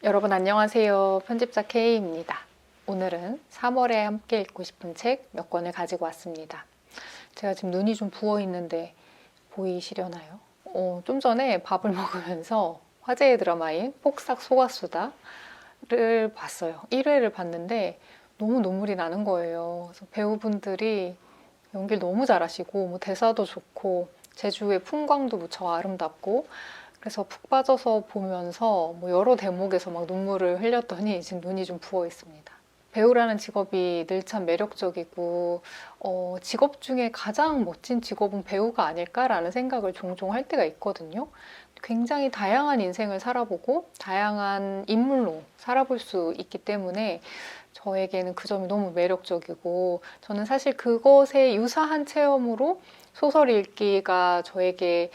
여러분 안녕하세요. 편집자 K입니다. 오늘은 3월에 함께 읽고 싶은 책 몇 권을 가지고 왔습니다. 제가 지금 눈이 좀 부어 있는데 보이시려나요? 좀 전에 밥을 먹으면서 화제의 드라마인 폭삭 속았수다를 봤어요. 1회를 봤는데 너무 눈물이 나는 거예요. 그래서 배우분들이 연기를 너무 잘하시고 대사도 좋고 제주의 풍광도 무척 아름답고 그래서 푹 빠져서 보면서 여러 대목에서 막 눈물을 흘렸더니 지금 눈이 좀 부어 있습니다. 배우라는 직업이 늘 참 매력적이고 직업 중에 가장 멋진 직업은 배우가 아닐까라는 생각을 종종 할 때가 있거든요. 굉장히 다양한 인생을 살아보고 다양한 인물로 살아볼 수 있기 때문에 저에게는 그 점이 너무 매력적이고 저는 사실 그것에 유사한 체험으로 소설 읽기가 저에게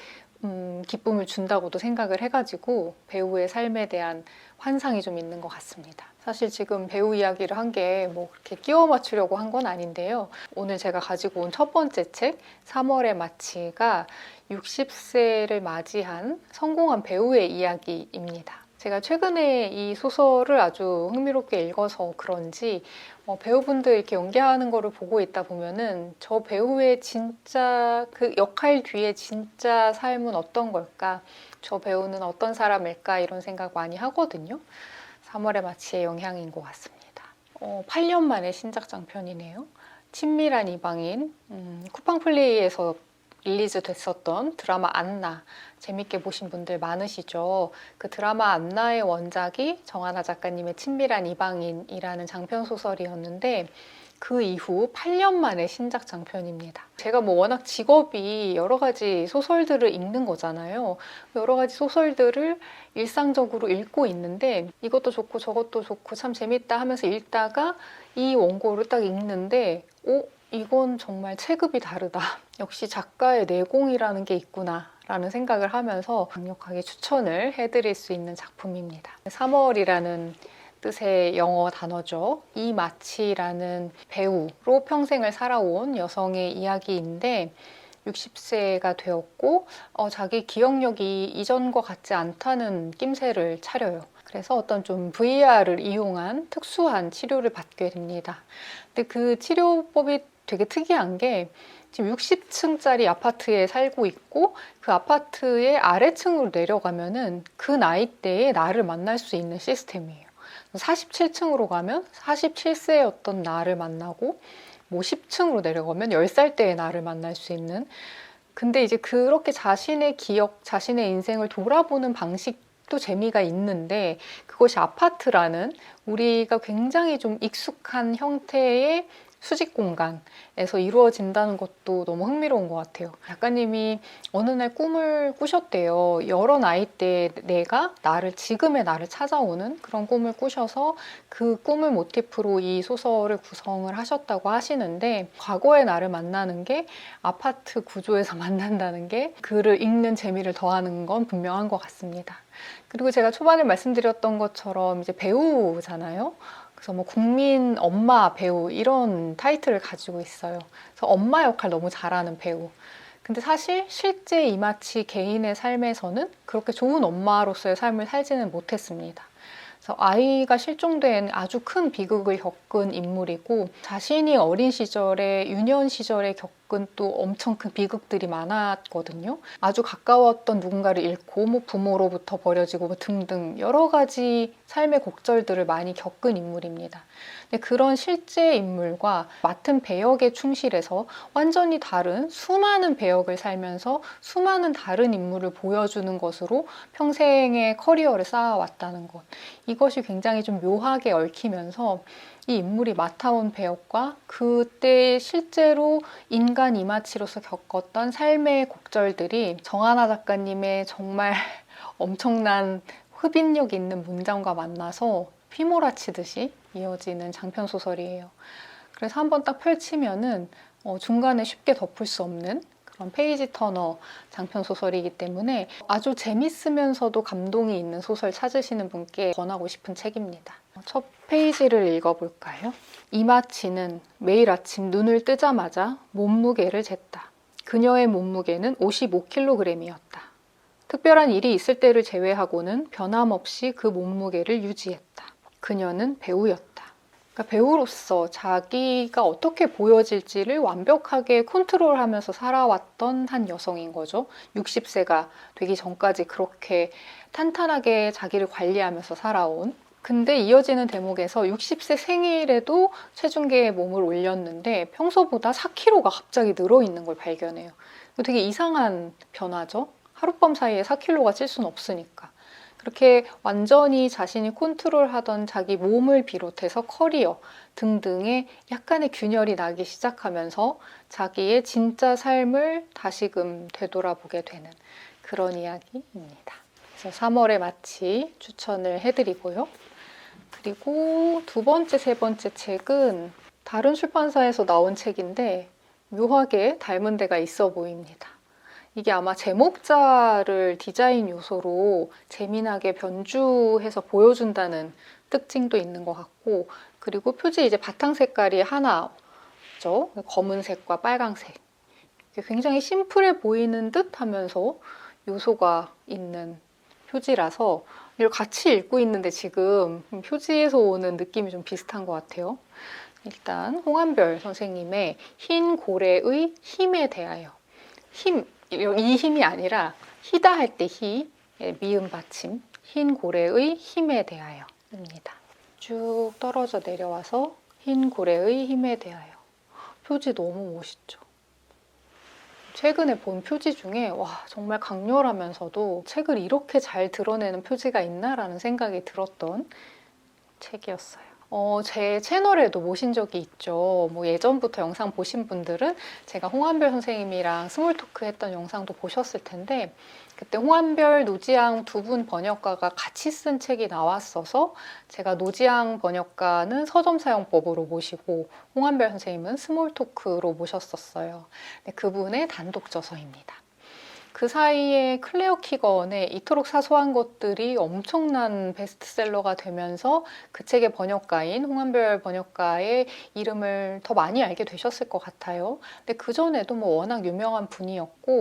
기쁨을 준다고도 생각을 해가지고 배우의 삶에 대한 환상이 좀 있는 것 같습니다. 사실 지금 배우 이야기를 한 게 그렇게 끼워 맞추려고 한 건 아닌데요. 오늘 제가 가지고 온 첫 번째 책 3월의 마치가 60세를 맞이한 성공한 배우의 이야기입니다. 제가 최근에 이 소설을 아주 흥미롭게 읽어서 그런지 배우분들 이렇게 연기하는 거를 보고 있다 보면은 저 배우의 진짜 그 역할 뒤에 진짜 삶은 어떤 걸까? 저 배우는 어떤 사람일까? 이런 생각 많이 하거든요. 3월의 마치의 영향인 것 같습니다. 8년 만에 신작 장편이네요. 친밀한 이방인, 쿠팡플레이에서 릴리즈 됐었던 드라마 안나 재밌게 보신 분들 많으시죠. 그 드라마 안나의 원작이 정하나 작가님의 친밀한 이방인이라는 장편 소설이었는데 그 이후 8년 만에 신작 장편입니다. 제가 워낙 직업이 여러 가지 소설들을 읽는 거잖아요. 여러 가지 소설들을 일상적으로 읽고 있는데 이것도 좋고 저것도 좋고 참 재밌다 하면서 읽다가 이 원고를 딱 읽는데 이건 정말 체급이 다르다. 역시 작가의 내공이라는 게 있구나 라는 생각을 하면서 강력하게 추천을 해드릴 수 있는 작품입니다. 3월이라는 뜻의 영어 단어죠. 이마치라는 배우로 평생을 살아온 여성의 이야기인데 60세가 되었고 자기 기억력이 이전과 같지 않다는 낌새를 차려요. 그래서 어떤 좀 VR을 이용한 특수한 치료를 받게 됩니다. 근데 그 치료법이 되게 특이한 게 지금 60층짜리 아파트에 살고 있고 그 아파트의 아래층으로 내려가면은 그 나이대에 나를 만날 수 있는 시스템이에요. 47층으로 가면 47세였던 나를 만나고 10층으로 내려가면 10살 때의 나를 만날 수 있는 근데 이제 그렇게 자신의 기억, 자신의 인생을 돌아보는 방식도 재미가 있는데 그것이 아파트라는 우리가 굉장히 좀 익숙한 형태의 수직 공간에서 이루어진다는 것도 너무 흥미로운 것 같아요. 작가님이 어느 날 꿈을 꾸셨대요. 여러 나이대에 내가 지금의 나를 찾아오는 그런 꿈을 꾸셔서 그 꿈을 모티프로 이 소설을 구성을 하셨다고 하시는데 과거의 나를 만나는 게 아파트 구조에서 만난다는 게 글을 읽는 재미를 더하는 건 분명한 것 같습니다. 그리고 제가 초반에 말씀드렸던 것처럼 이제 배우잖아요. 그래서 국민 엄마 배우 이런 타이틀을 가지고 있어요. 그래서 엄마 역할 너무 잘하는 배우. 근데 사실 실제 이마치 개인의 삶에서는 그렇게 좋은 엄마로서의 삶을 살지는 못했습니다. 그래서 아이가 실종된 아주 큰 비극을 겪은 인물이고 자신이 어린 시절에 유년 시절에 겪은 또 엄청 큰 비극들이 많았거든요. 아주 가까웠던 누군가를 잃고 부모로부터 버려지고 등등 여러 가지 삶의 곡절들을 많이 겪은 인물입니다. 근데 그런 실제 인물과 맡은 배역에 충실해서 완전히 다른 수많은 배역을 살면서 수많은 다른 인물을 보여주는 것으로 평생의 커리어를 쌓아왔다는 것. 이것이 굉장히 좀 묘하게 얽히면서 이 인물이 맡아온 배역과 그때 실제로 인간 이마치로서 겪었던 삶의 곡절들이 정하나 작가님의 정말 엄청난 흡입력 있는 문장과 만나서 휘몰아치듯이 이어지는 장편 소설이에요. 그래서 한번 딱 펼치면은 중간에 쉽게 덮을 수 없는 그런 페이지 터너 장편 소설이기 때문에 아주 재밌으면서도 감동이 있는 소설 찾으시는 분께 권하고 싶은 책입니다. 첫 페이지를 읽어볼까요? 이마치는 매일 아침 눈을 뜨자마자 몸무게를 쟀다. 그녀의 몸무게는 55kg이었다. 특별한 일이 있을 때를 제외하고는 변함없이 그 몸무게를 유지했다. 그녀는 배우였다. 그러니까 배우로서 자기가 어떻게 보여질지를 완벽하게 컨트롤하면서 살아왔던 한 여성인 거죠. 60세가 되기 전까지 그렇게 탄탄하게 자기를 관리하면서 살아온. 근데 이어지는 대목에서 60세 생일에도 체중계에 몸을 올렸는데 평소보다 4kg가 갑자기 늘어있는 걸 발견해요. 되게 이상한 변화죠. 하룻밤 사이에 4kg가 찔 수는 없으니까. 그렇게 완전히 자신이 컨트롤하던 자기 몸을 비롯해서 커리어 등등의 약간의 균열이 나기 시작하면서 자기의 진짜 삶을 다시금 되돌아보게 되는 그런 이야기입니다. 그래서 3월에 마치 추천을 해드리고요. 그리고 두 번째, 세 번째 책은 다른 출판사에서 나온 책인데 묘하게 닮은 데가 있어 보입니다. 이게 아마 제목자를 디자인 요소로 재미나게 변주해서 보여준다는 특징도 있는 것 같고, 그리고 표지 이제 바탕 색깔이 하나죠. 검은색과 빨강색. 굉장히 심플해 보이는 듯 하면서 요소가 있는 표지라서 이걸 같이 읽고 있는데 지금 표지에서 오는 느낌이 좀 비슷한 것 같아요. 일단 홍한별 선생님의 흰 고래의 힘에 대하여. 이 힘이 아니라 희다 할 때 희, 미음 받침, 흰 고래의 힘에 대하여입니다. 쭉 떨어져 내려와서 흰 고래의 힘에 대하여. 표지 너무 멋있죠. 최근에 본 표지 중에 와 정말 강렬하면서도 책을 이렇게 잘 드러내는 표지가 있나라는 생각이 들었던 책이었어요. 제 채널에도 모신 적이 있죠. 뭐 예전부터 영상 보신 분들은 제가 홍한별 선생님이랑 스몰 토크 했던 영상도 보셨을 텐데, 그때 홍한별, 노지양 두 분 번역가가 같이 쓴 책이 나왔어서 제가 노지양 번역가는 서점 사용법으로 모시고 홍한별 선생님은 스몰 토크로 모셨었어요. 그분의 단독 저서입니다. 그 사이에 클레어 키건의 이토록 사소한 것들이 엄청난 베스트셀러가 되면서 그 책의 번역가인 홍한별 번역가의 이름을 더 많이 알게 되셨을 것 같아요. 근데 그전에도 뭐 워낙 유명한 분이었고,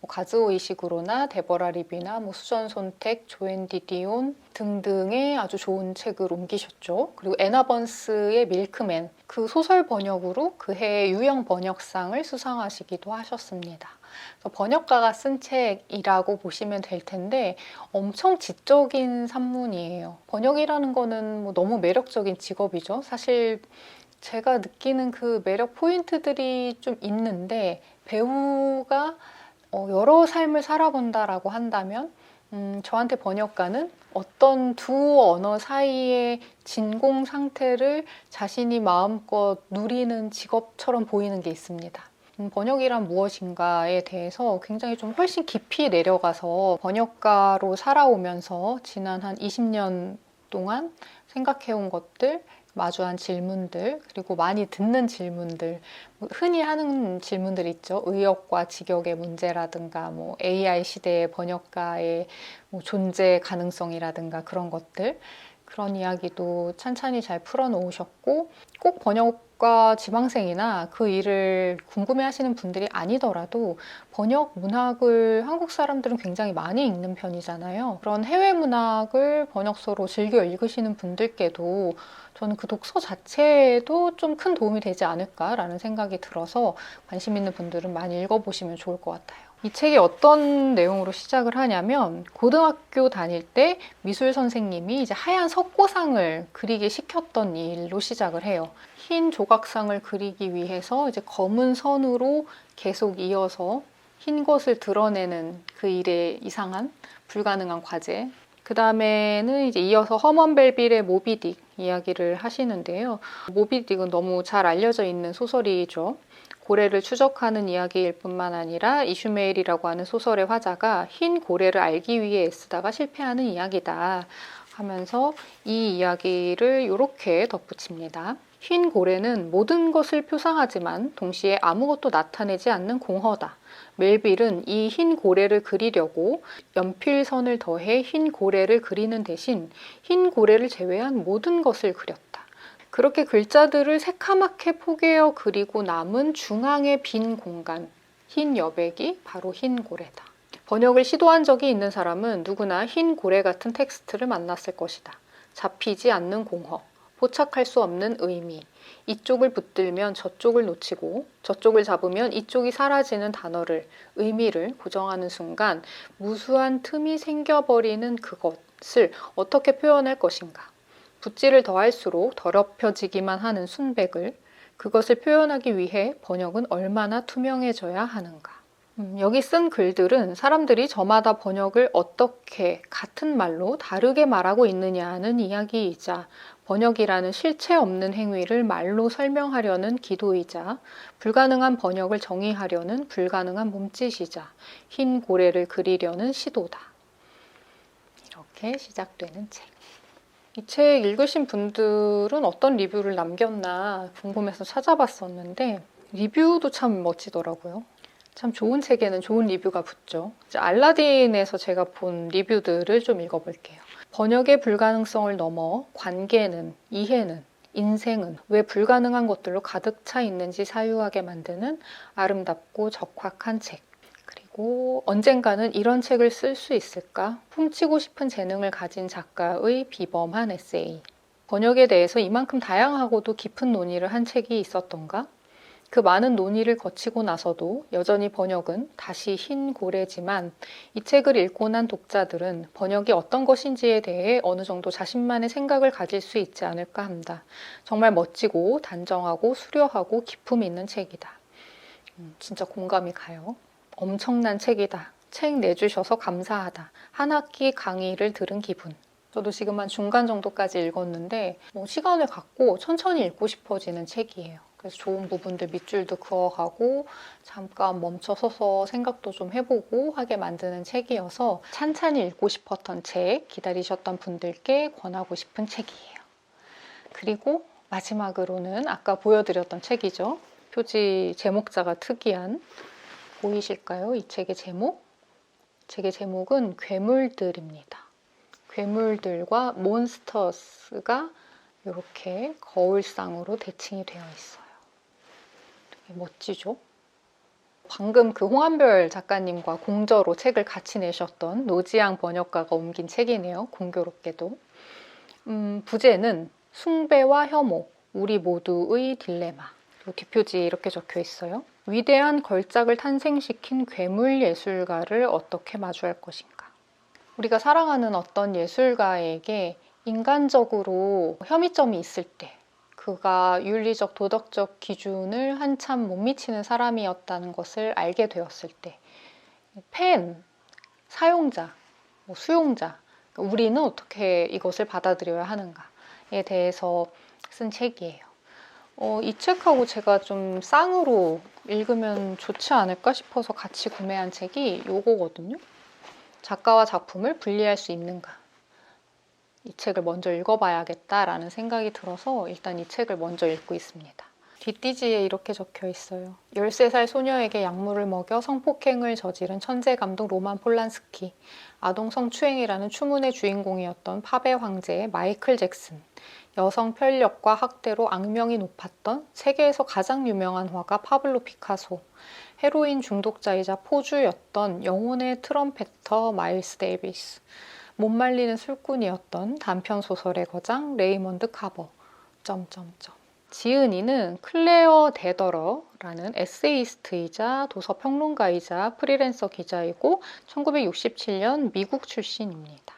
뭐 가즈오 이시구로나 데버라 리비나 뭐 수전 손택, 조앤 디디온 등등의 아주 좋은 책을 옮기셨죠. 그리고 애나 번스의 밀크맨, 그 소설 번역으로 그 해의 유형 번역상을 수상하시기도 하셨습니다. 번역가가 쓴 책이라고 보시면 될 텐데 엄청 지적인 산문이에요. 번역이라는 거는 뭐 너무 매력적인 직업이죠. 사실 제가 느끼는 그 매력 포인트들이 좀 있는데, 배우가 여러 삶을 살아본다라고 한다면 저한테 번역가는 어떤 두 언어 사이의 진공 상태를 자신이 마음껏 누리는 직업처럼 보이는 게 있습니다. 번역이란 무엇인가에 대해서 굉장히 좀 훨씬 깊이 내려가서 번역가로 살아오면서 지난 한 20년 동안 생각해온 것들, 마주한 질문들, 그리고 많이 듣는 질문들, 흔히 하는 질문들 있죠. 의역과 직역의 문제라든가, 뭐 AI 시대의 번역가의 뭐 존재 가능성이라든가 그런 것들, 그런 이야기도 찬찬히 잘 풀어놓으셨고, 꼭 번역가 지망생이나 그 일을 궁금해하시는 분들이 아니더라도 번역 문학을 한국 사람들은 굉장히 많이 읽는 편이잖아요. 그런 해외 문학을 번역서로 즐겨 읽으시는 분들께도 저는 그 독서 자체에도 좀 큰 도움이 되지 않을까라는 생각이 들어서 관심 있는 분들은 많이 읽어보시면 좋을 것 같아요. 이 책이 어떤 내용으로 시작을 하냐면, 고등학교 다닐 때 미술 선생님이 이제 하얀 석고상을 그리게 시켰던 일로 시작을 해요. 흰 조각상을 그리기 위해서 이제 검은 선으로 계속 이어서 흰 것을 드러내는 그 일의 이상한 불가능한 과제. 그 다음에는 이제 이어서 허먼 벨빌의 모비딕 이야기를 하시는데요. 모비딕은 너무 잘 알려져 있는 소설이죠. 고래를 추적하는 이야기일 뿐만 아니라 이슈메일이라고 하는 소설의 화자가 흰 고래를 알기 위해 애쓰다가 실패하는 이야기다 하면서 이 이야기를 이렇게 덧붙입니다. 흰 고래는 모든 것을 표상하지만 동시에 아무것도 나타내지 않는 공허다. 멜빌은 이 흰 고래를 그리려고 연필선을 더해 흰 고래를 그리는 대신 흰 고래를 제외한 모든 것을 그렸다. 그렇게 글자들을 새카맣게 포개어 그리고 남은 중앙의 빈 공간, 흰 여백이 바로 흰 고래다. 번역을 시도한 적이 있는 사람은 누구나 흰 고래 같은 텍스트를 만났을 것이다. 잡히지 않는 공허, 포착할 수 없는 의미, 이쪽을 붙들면 저쪽을 놓치고 저쪽을 잡으면 이쪽이 사라지는 단어를, 의미를 고정하는 순간 무수한 틈이 생겨버리는 그것을 어떻게 표현할 것인가. 붓질을 더할수록 더럽혀지기만 하는 순백을, 그것을 표현하기 위해 번역은 얼마나 투명해져야 하는가. 여기 쓴 글들은 사람들이 저마다 번역을 어떻게 같은 말로 다르게 말하고 있느냐는 이야기이자, 번역이라는 실체 없는 행위를 말로 설명하려는 기도이자, 불가능한 번역을 정의하려는 불가능한 몸짓이자, 흰 고래를 그리려는 시도다. 이렇게 시작되는 책. 이 책 읽으신 분들은 어떤 리뷰를 남겼나 궁금해서 찾아봤었는데, 리뷰도 참 멋지더라고요. 참 좋은 책에는 좋은 리뷰가 붙죠. 이제 알라딘에서 제가 본 리뷰들을 좀 읽어볼게요. 번역의 불가능성을 넘어 관계는, 이해는, 인생은 왜 불가능한 것들로 가득 차 있는지 사유하게 만드는 아름답고 적확한 책. 그리고 언젠가는 이런 책을 쓸 수 있을까? 훔치고 싶은 재능을 가진 작가의 비범한 에세이. 번역에 대해서 이만큼 다양하고도 깊은 논의를 한 책이 있었던가? 그 많은 논의를 거치고 나서도 여전히 번역은 다시 흰 고래지만, 이 책을 읽고 난 독자들은 번역이 어떤 것인지에 대해 어느 정도 자신만의 생각을 가질 수 있지 않을까 합니다. 정말 멋지고 단정하고 수려하고 기품 있는 책이다. 진짜 공감이 가요. 엄청난 책이다. 책 내주셔서 감사하다. 한 학기 강의를 들은 기분. 저도 지금 한 중간 정도까지 읽었는데 시간을 갖고 천천히 읽고 싶어지는 책이에요. 그래서 좋은 부분들 밑줄도 그어가고 잠깐 멈춰 서서 생각도 좀 해보고 하게 만드는 책이어서 찬찬히 읽고 싶었던 책, 기다리셨던 분들께 권하고 싶은 책이에요. 그리고 마지막으로는 아까 보여드렸던 책이죠. 표지 제목자가 특이한, 보이실까요? 이 책의 제목? 책의 제목은 괴물들입니다. 괴물들과 몬스터스가 이렇게 거울상으로 대칭이 되어 있어요. 되게 멋지죠? 방금 그 홍한별 작가님과 공저로 책을 같이 내셨던 노지양 번역가가 옮긴 책이네요. 공교롭게도. 부제는 숭배와 혐오, 우리 모두의 딜레마. 뒷표지에 이렇게 적혀 있어요. 위대한 걸작을 탄생시킨 괴물 예술가를 어떻게 마주할 것인가. 우리가 사랑하는 어떤 예술가에게 인간적으로 혐의점이 있을 때, 그가 윤리적, 도덕적 기준을 한참 못 미치는 사람이었다는 것을 알게 되었을 때, 팬, 사용자, 수용자, 우리는 어떻게 이것을 받아들여야 하는가에 대해서 쓴 책이에요. 이 책하고 제가 좀 쌍으로 읽으면 좋지 않을까 싶어서 같이 구매한 책이 요거거든요. 작가와 작품을 분리할 수 있는가. 이 책을 먼저 읽어봐야겠다라는 생각이 들어서 일단 이 책을 먼저 읽고 있습니다. 뒷띠지에 이렇게 적혀 있어요. 13살 소녀에게 약물을 먹여 성폭행을 저지른 천재 감독 로만 폴란스키, 아동 성추행이라는 추문의 주인공이었던 팝의 황제 마이클 잭슨, 여성 편력과 학대로 악명이 높았던 세계에서 가장 유명한 화가 파블로 피카소, 헤로인 중독자이자 포주였던 영혼의 트럼펫터 마일스 데이비스, 못 말리는 술꾼이었던 단편소설의 거장 레이먼드 카버... 지은이는 클레어 데더러라는 에세이스트이자 도서평론가이자 프리랜서 기자이고 1967년 미국 출신입니다.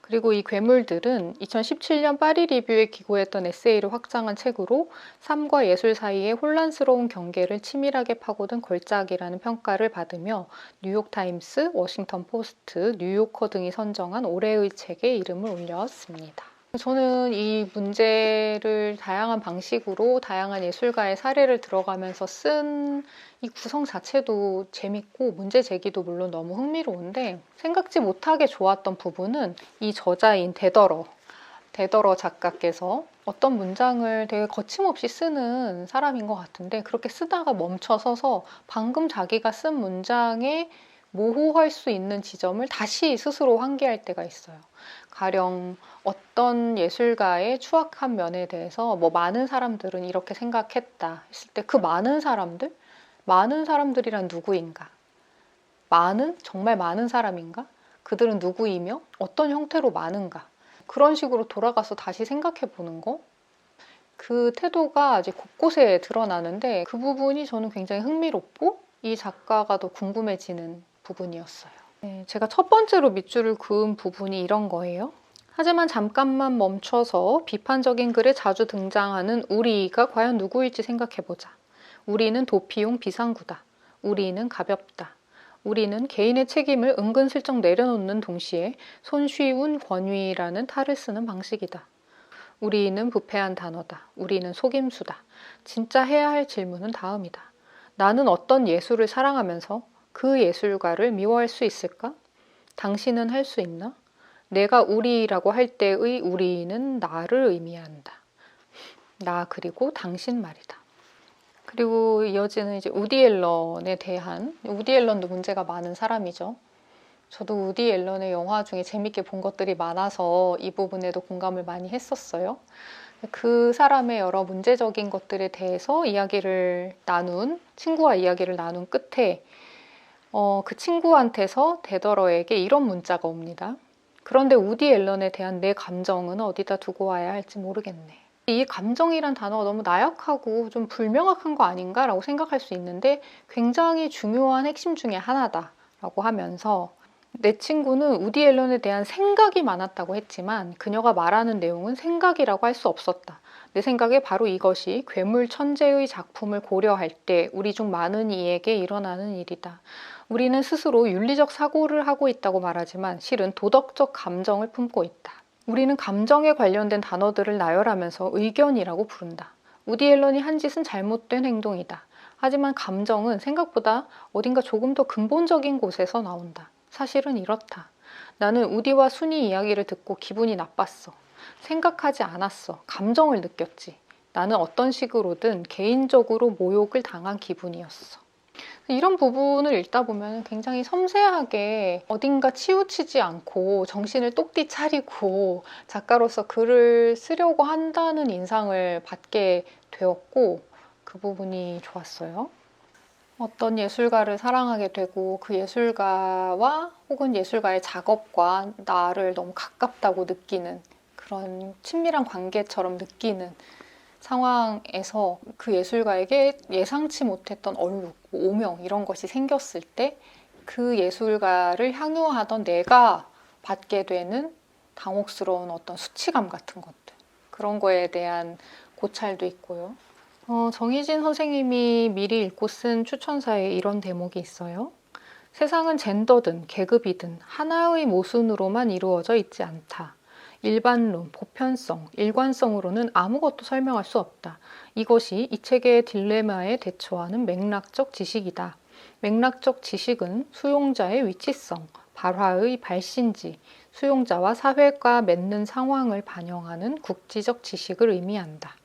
그리고 이 괴물들은 2017년 파리 리뷰에 기고했던 에세이를 확장한 책으로 삶과 예술 사이의 혼란스러운 경계를 치밀하게 파고든 걸작이라는 평가를 받으며 뉴욕타임스, 워싱턴 포스트, 뉴요커 등이 선정한 올해의 책에 이름을 올렸습니다. 저는 이 문제를 다양한 방식으로 다양한 예술가의 사례를 들어가면서 쓴 이 구성 자체도 재밌고 문제 제기도 물론 너무 흥미로운데, 생각지 못하게 좋았던 부분은 이 저자인 데더러 작가께서 어떤 문장을 되게 거침없이 쓰는 사람인 것 같은데, 그렇게 쓰다가 멈춰서서 방금 자기가 쓴 문장에 모호할 수 있는 지점을 다시 스스로 환기할 때가 있어요. 가령 어떤 예술가의 추악한 면에 대해서 많은 사람들은 이렇게 생각했다 했을 때, 그 많은 사람들이란 누구인가? 정말 많은 사람인가? 그들은 누구이며 어떤 형태로 많은가? 그런 식으로 돌아가서 다시 생각해 보는 거? 그 태도가 아직 곳곳에 드러나는데 그 부분이 저는 굉장히 흥미롭고 이 작가가 더 궁금해지는 부분이었어요. 네, 제가 첫 번째로 밑줄을 그은 부분이 이런 거예요. 하지만 잠깐만 멈춰서 비판적인 글에 자주 등장하는 우리가 과연 누구일지 생각해보자. 우리는 도피용 비상구다. 우리는 가볍다. 우리는 개인의 책임을 은근슬쩍 내려놓는 동시에 손쉬운 권위라는 탈을 쓰는 방식이다. 우리는 부패한 단어다. 우리는 속임수다. 진짜 해야 할 질문은 다음이다. 나는 어떤 예술을 사랑하면서 그 예술가를 미워할 수 있을까? 당신은 할 수 있나? 내가 우리라고 할 때의 우리는 나를 의미한다. 나 그리고 당신 말이다. 그리고 이어지는 이제 우디 앨런에 대한, 우디 앨런도 문제가 많은 사람이죠. 저도 우디 앨런의 영화 중에 재밌게 본 것들이 많아서 이 부분에도 공감을 많이 했었어요. 그 사람의 여러 문제적인 것들에 대해서 친구와 이야기를 나눈 끝에 그 친구한테서 데더러에게 이런 문자가 옵니다. 그런데 우디 앨런에 대한 내 감정은 어디다 두고 와야 할지 모르겠네. 이 감정이란 단어가 너무 나약하고 좀 불명확한 거 아닌가라고 생각할 수 있는데 굉장히 중요한 핵심 중에 하나다라고 하면서 내 친구는 우디 앨런에 대한 생각이 많았다고 했지만 그녀가 말하는 내용은 생각이라고 할 수 없었다. 내 생각에 바로 이것이 괴물 천재의 작품을 고려할 때 우리 중 많은 이에게 일어나는 일이다. 우리는 스스로 윤리적 사고를 하고 있다고 말하지만 실은 도덕적 감정을 품고 있다. 우리는 감정에 관련된 단어들을 나열하면서 의견이라고 부른다. 우디 앨런이 한 짓은 잘못된 행동이다. 하지만 감정은 생각보다 어딘가 조금 더 근본적인 곳에서 나온다. 사실은 이렇다. 나는 우디와 순이 이야기를 듣고 기분이 나빴어. 생각하지 않았어. 감정을 느꼈지. 나는 어떤 식으로든 개인적으로 모욕을 당한 기분이었어. 이런 부분을 읽다 보면 굉장히 섬세하게 어딘가 치우치지 않고 정신을 똑띠 차리고 작가로서 글을 쓰려고 한다는 인상을 받게 되었고 그 부분이 좋았어요. 어떤 예술가를 사랑하게 되고 그 예술가와 혹은 예술가의 작업과 나를 너무 가깝다고 느끼는 그런 친밀한 관계처럼 느끼는 상황에서 그 예술가에게 예상치 못했던 얼룩, 오명 이런 것이 생겼을 때 그 예술가를 향유하던 내가 받게 되는 당혹스러운 어떤 수치감 같은 것들 그런 거에 대한 고찰도 있고요. 정희진 선생님이 미리 읽고 쓴 추천사에 이런 대목이 있어요. 세상은 젠더든 계급이든 하나의 모순으로만 이루어져 있지 않다. 일반론, 보편성, 일관성으로는 아무것도 설명할 수 없다. 이것이 이 책의 딜레마에 대처하는 맥락적 지식이다. 맥락적 지식은 수용자의 위치성, 발화의 발신지, 수용자와 사회가 맺는 상황을 반영하는 국지적 지식을 의미한다.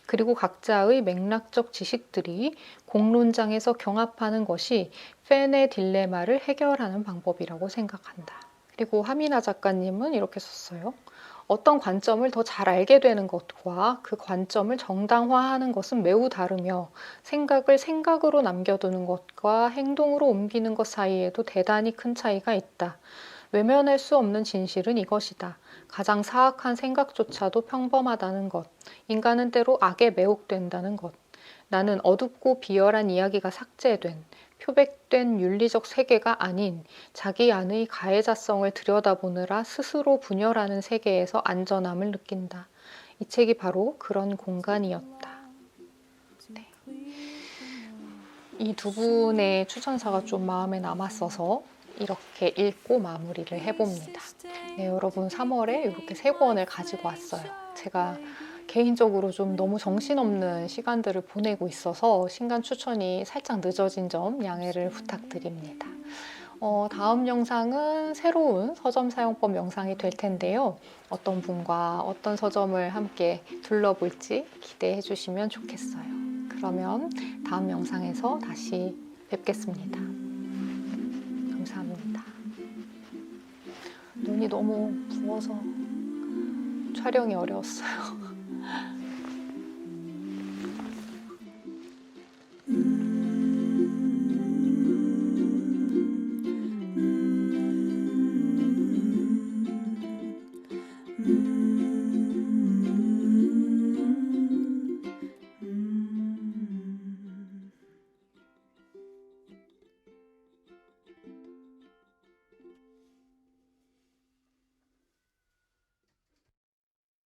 그리고 각자의 맥락적 지식들이 공론장에서 경합하는 것이 팬의 딜레마를 해결하는 방법이라고 생각한다. 그리고 하미나 작가님은 이렇게 썼어요. 어떤 관점을 더 잘 알게 되는 것과 그 관점을 정당화하는 것은 매우 다르며 생각을 생각으로 남겨두는 것과 행동으로 옮기는 것 사이에도 대단히 큰 차이가 있다. 외면할 수 없는 진실은 이것이다. 가장 사악한 생각조차도 평범하다는 것. 인간은 때로 악에 매혹된다는 것. 나는 어둡고 비열한 이야기가 삭제된, 표백된 윤리적 세계가 아닌 자기 안의 가해자성을 들여다보느라 스스로 분열하는 세계에서 안전함을 느낀다. 이 책이 바로 그런 공간이었다. 네. 이 두 분의 추천사가 좀 마음에 남았어서 이렇게 읽고 마무리를 해봅니다. 네, 여러분 3월에 이렇게 세 권을 가지고 왔어요. 제가 개인적으로 좀 너무 정신없는 시간들을 보내고 있어서 신간 추천이 살짝 늦어진 점 양해를 부탁드립니다. 다음 영상은 새로운 서점 사용법 영상이 될 텐데요. 어떤 분과 어떤 서점을 함께 둘러볼지 기대해 주시면 좋겠어요. 그러면 다음 영상에서 다시 뵙겠습니다. 감사합니다. 눈이 너무 부어서 촬영이 어려웠어요.